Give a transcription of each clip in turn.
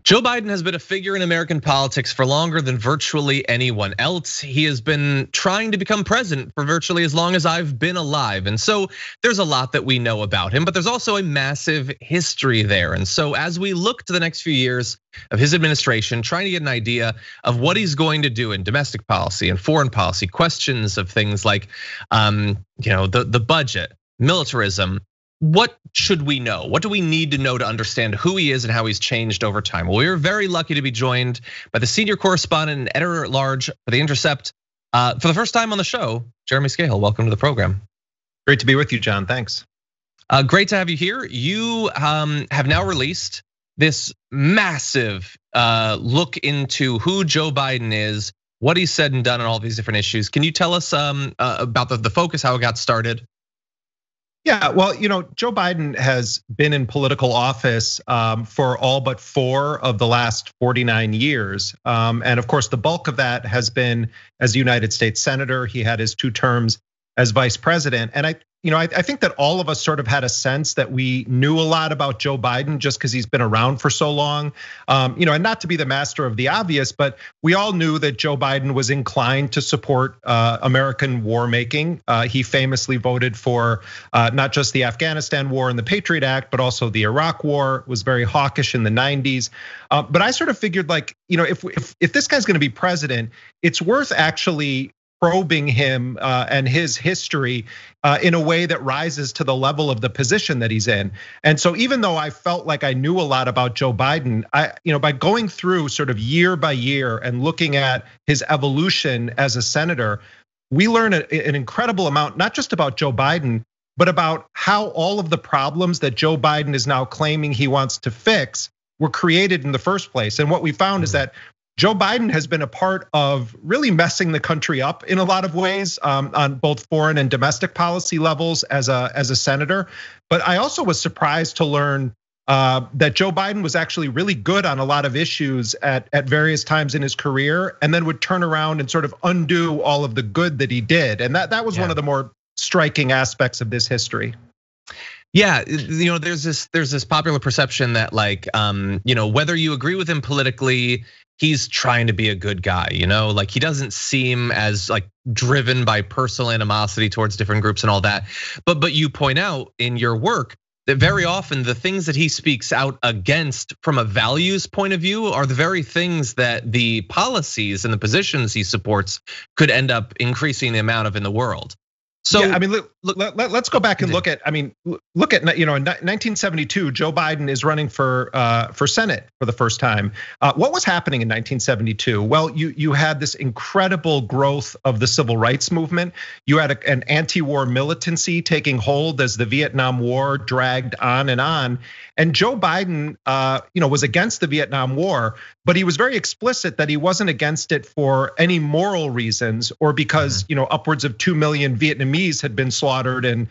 Joe Biden has been a figure in American politics for longer than virtually anyone else. He has been trying to become president for virtually as long as I've been alive. And so there's a lot that we know about him, but there's also a massive history there. And so as we look to the next few years of his administration, trying to get an idea of what he's going to do in domestic policy and foreign policy, questions of things like the budget, militarism. What should we know? What do we need to know to understand who he is and how he's changed over time? Well, we are very lucky to be joined by the senior correspondent and editor-at-large for The Intercept for the first time on the show, Jeremy Scahill. Welcome to the program. Great to be with you, John. Thanks. Great to have you here. You have now released this massive look into who Joe Biden is, what he's said and done on all these different issues. Can you tell us about the focus, how it got started? Yeah, well, Joe Biden has been in political office for all but 4 of the last 49 years. And of course, the bulk of that has been as a United States Senator. He had his 2 terms as vice president. And I think that all of us sort of had a sense that we knew a lot about Joe Biden just because he's been around for so long. And not to be the master of the obvious, but we all knew that Joe Biden was inclined to support American war making. He famously voted for not just the Afghanistan war and the Patriot Act, but also the Iraq war, was very hawkish in the 90s. But I sort of figured if this guy's gonna be president, it's worth actually probing him and his history in a way that rises to the level of the position that he's in. And so even though I felt like I knew a lot about Joe Biden, by going through sort of year by year and looking at his evolution as a senator, we learn an incredible amount, not just about Joe Biden, but about how all of the problems that Joe Biden is now claiming he wants to fix were created in the first place. And what we found is that Joe Biden has been a part of really messing the country up in a lot of ways on both foreign and domestic policy levels as a senator. But I also was surprised to learn that Joe Biden was actually really good on a lot of issues at various times in his career, and then would turn around and sort of undo all of the good that he did. And that was one of the more striking aspects of this history. Yeah, there's this popular perception that whether you agree with him politically, he's trying to be a good guy, like he doesn't seem as driven by personal animosity towards different groups and all that. But you point out in your work that very often the things that he speaks out against from a values point of view are the very things that the policies and the positions he supports could end up increasing the amount of in the world. So yeah, let's go back and look at 1972, Joe Biden is running for Senate for the first time. What was happening in 1972? Well, you had this incredible growth of the civil rights movement. You had an anti-war militancy taking hold as the Vietnam War dragged on. And Joe Biden, was against the Vietnam War, but he was very explicit that he wasn't against it for any moral reasons or because upwards of 2 million Vietnamese had been slaughtered and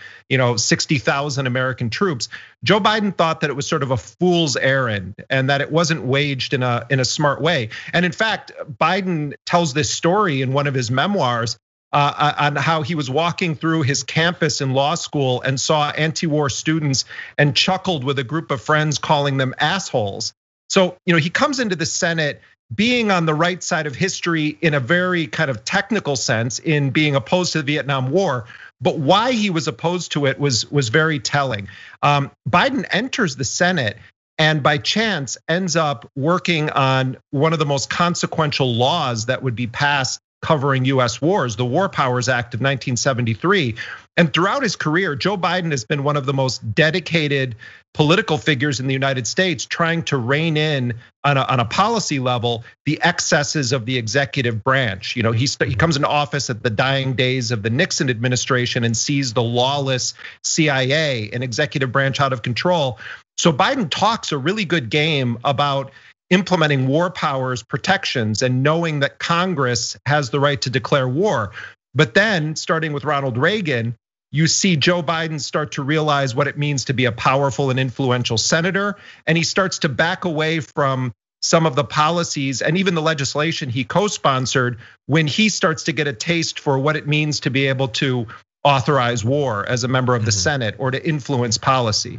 60,000 American troops. Joe Biden thought that it was sort of a fool's errand and that it wasn't waged in a smart way. And in fact, Biden tells this story in one of his memoirs on how he was walking through his campus in law school and saw anti-war students and chuckled with a group of friends calling them assholes. So, he comes into the Senate being on the right side of history in a very kind of technical sense in being opposed to the Vietnam War. But why he was opposed to it was very telling. Biden enters the Senate and by chance ends up working on one of the most consequential laws that would be passed covering US wars, the War Powers Act of 1973. And throughout his career, Joe Biden has been one of the most dedicated political figures in the United States trying to rein in on a policy level the excesses of the executive branch. He comes into office at the dying days of the Nixon administration and sees the lawless CIA and executive branch out of control. So Biden talks a really good game about implementing war powers protections and knowing that Congress has the right to declare war. But then starting with Ronald Reagan, you see Joe Biden start to realize what it means to be a powerful and influential senator. And he starts to back away from some of the policies and even the legislation he co-sponsored when he starts to get a taste for what it means to be able to authorize war as a member of the Senate or to influence policy.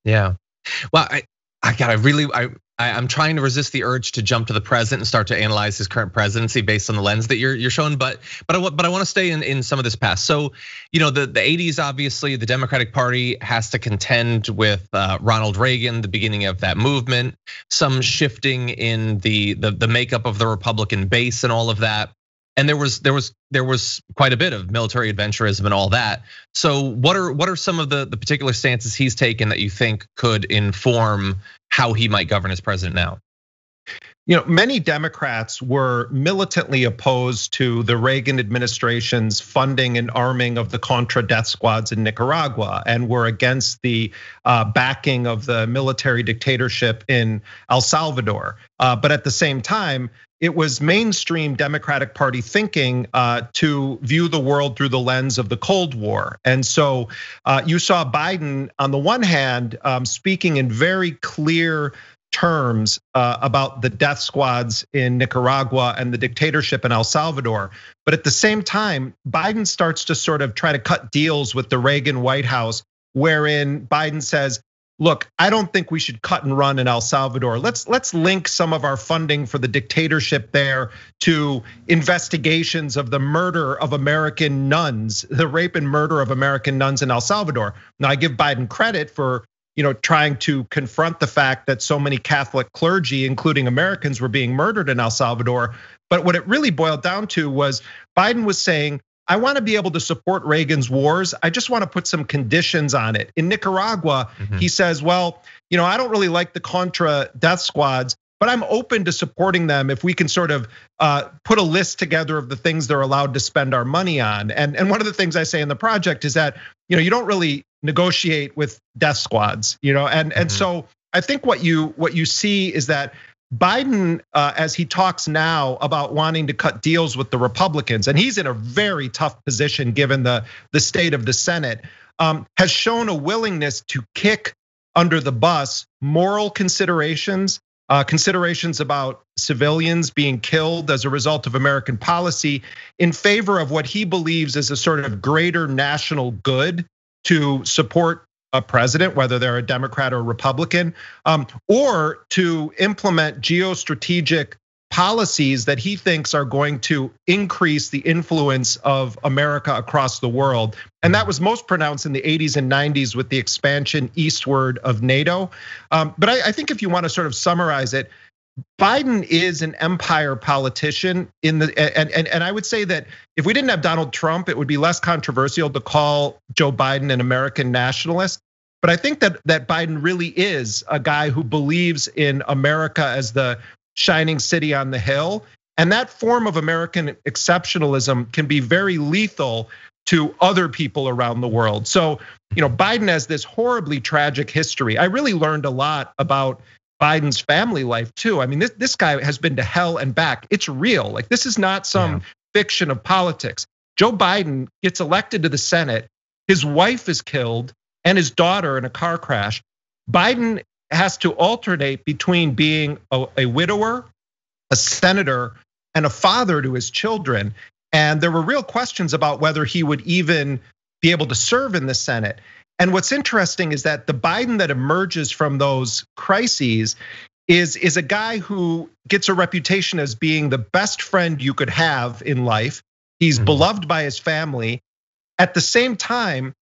Yeah, well, I I'm trying to resist the urge to jump to the present and start to analyze his current presidency based on the lens that you're showing. But I want to stay in some of this past. So, the 80s, obviously, the Democratic Party has to contend with Ronald Reagan, the beginning of that movement, some shifting in the makeup of the Republican base and all of that. And there was quite a bit of military adventurism and all that. So what are some of the particular stances he's taken that you think could inform how he might govern as president now? Many Democrats were militantly opposed to the Reagan administration's funding and arming of the Contra death squads in Nicaragua and were against the backing of the military dictatorship in El Salvador. But at the same time, it was mainstream Democratic Party thinking to view the world through the lens of the Cold War. And so you saw Biden, on the one hand, speaking in very clear terms about the death squads in Nicaragua and the dictatorship in El Salvador. But at the same time, Biden starts to sort of try to cut deals with the Reagan White House, wherein Biden says, look, I don't think we should cut and run in El Salvador. Let's link some of our funding for the dictatorship there to investigations of the murder of American nuns, the rape and murder of American nuns in El Salvador. Now, I give Biden credit for trying to confront the fact that so many Catholic clergy, including Americans, were being murdered in El Salvador. But what it really boiled down to was Biden was saying, I want to be able to support Reagan's wars. I just want to put some conditions on it. In Nicaragua, he says, well, I don't really like the Contra death squads, but I'm open to supporting them if we can sort of put a list together of the things they're allowed to spend our money on. And one of the things I say in the project is that, you don't really negotiate with death squads, and so I think what you see is that Biden, as he talks now about wanting to cut deals with the Republicans, and he's in a very tough position given the state of the Senate, has shown a willingness to kick under the bus moral considerations, considerations about civilians being killed as a result of American policy in favor of what he believes is a sort of greater national good to support a president, whether they're a Democrat or Republican, or to implement geostrategic policies that he thinks are going to increase the influence of America across the world. And that was most pronounced in the 80s and 90s with the expansion eastward of NATO. But I think if you want to sort of summarize it, Biden is an empire politician and I would say that if we didn't have Donald Trump, it would be less controversial to call Joe Biden an American nationalist. But I think that Biden really is a guy who believes in America as the shining city on the hill. And that form of American exceptionalism can be very lethal to other people around the world. So, Biden has this horribly tragic history. I really learned a lot about Biden's family life too. I mean, this guy has been to hell and back. It's real. Like, this is not some fiction of politics. Joe Biden gets elected to the Senate. His wife is killed and his daughter in a car crash. Biden has to alternate between being a widower, a senator, and a father to his children. And there were real questions about whether he would even be able to serve in the Senate. And what's interesting is that the Biden that emerges from those crises is a guy who gets a reputation as being the best friend you could have in life. He's beloved by his family. At the same time,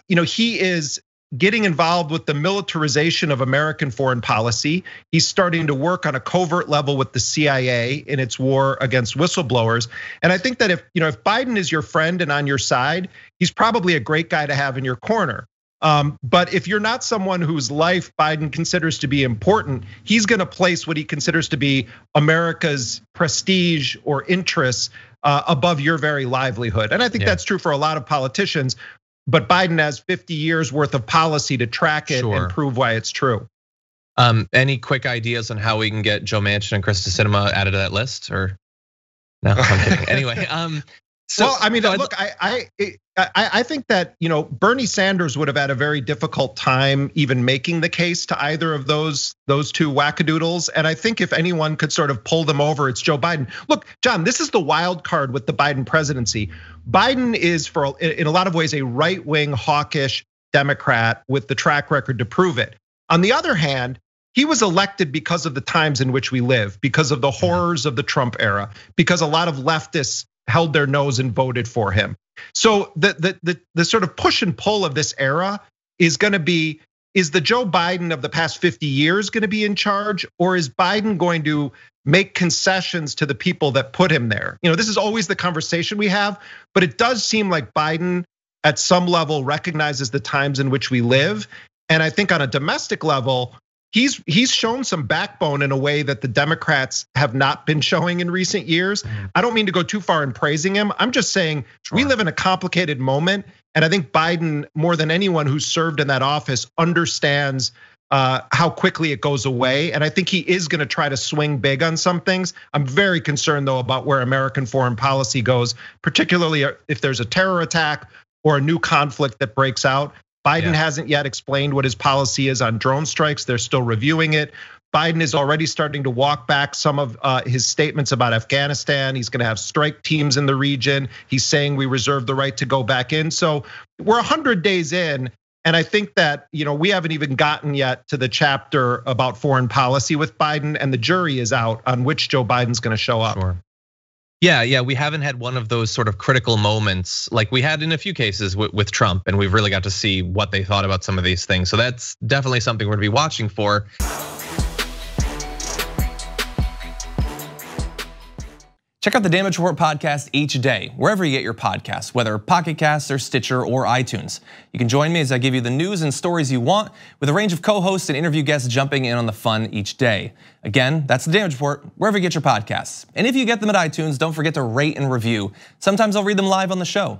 he is getting involved with the militarization of American foreign policy. He's starting to work on a covert level with the CIA in its war against whistleblowers. And I think that if Biden is your friend and on your side, he's probably a great guy to have in your corner. But if you're not someone whose life Biden considers to be important, he's gonna place what he considers to be America's prestige or interests above your very livelihood. And I think that's true for a lot of politicians. But Biden has 50 years worth of policy to track it and prove why it's true. Any quick ideas on how we can get Joe Manchin and Krista Sinema added to that list? Or no, I'm kidding. Anyway, well, I mean, look, I think that Bernie Sanders would have had a very difficult time even making the case to either of those two wackadoodles. And I think if anyone could sort of pull them over, it's Joe Biden. Look, John, this is the wild card with the Biden presidency. Biden is, in a lot of ways, a right-wing hawkish Democrat with the track record to prove it. On the other hand, he was elected because of the times in which we live, because of the horrors of the Trump era, because a lot of leftists held their nose and voted for him. So the sort of push and pull of this era is going to be, is the Joe Biden of the past 50 years going to be in charge, or is Biden going to make concessions to the people that put him there? This is always the conversation we have, but it does seem like Biden at some level recognizes the times in which we live. And I think on a domestic level, he's shown some backbone in a way that the Democrats have not been showing in recent years. I don't mean to go too far in praising him. I'm just saying we live in a complicated moment. And I think Biden, more than anyone who's served in that office, understands how quickly it goes away. And I think he is going to try to swing big on some things. I'm very concerned though about where American foreign policy goes, particularly if there's a terror attack or a new conflict that breaks out. Biden hasn't yet explained what his policy is on drone strikes. They're still reviewing it. Biden is already starting to walk back some of his statements about Afghanistan. He's going to have strike teams in the region. He's saying we reserve the right to go back in. So we're 100 days in. And I think that, we haven't even gotten yet to the chapter about foreign policy with Biden, and the jury is out on which Joe Biden's going to show up. Sure. Yeah, we haven't had one of those sort of critical moments like we had in a few cases with Trump, and we've really got to see what they thought about some of these things. So that's definitely something we're gonna be watching for. Check out the Damage Report podcast each day, wherever you get your podcasts, whether Pocket Casts or Stitcher or iTunes. You can join me as I give you the news and stories you want, with a range of co-hosts and interview guests jumping in on the fun each day. Again, that's the Damage Report, wherever you get your podcasts. And if you get them at iTunes, don't forget to rate and review. Sometimes I'll read them live on the show.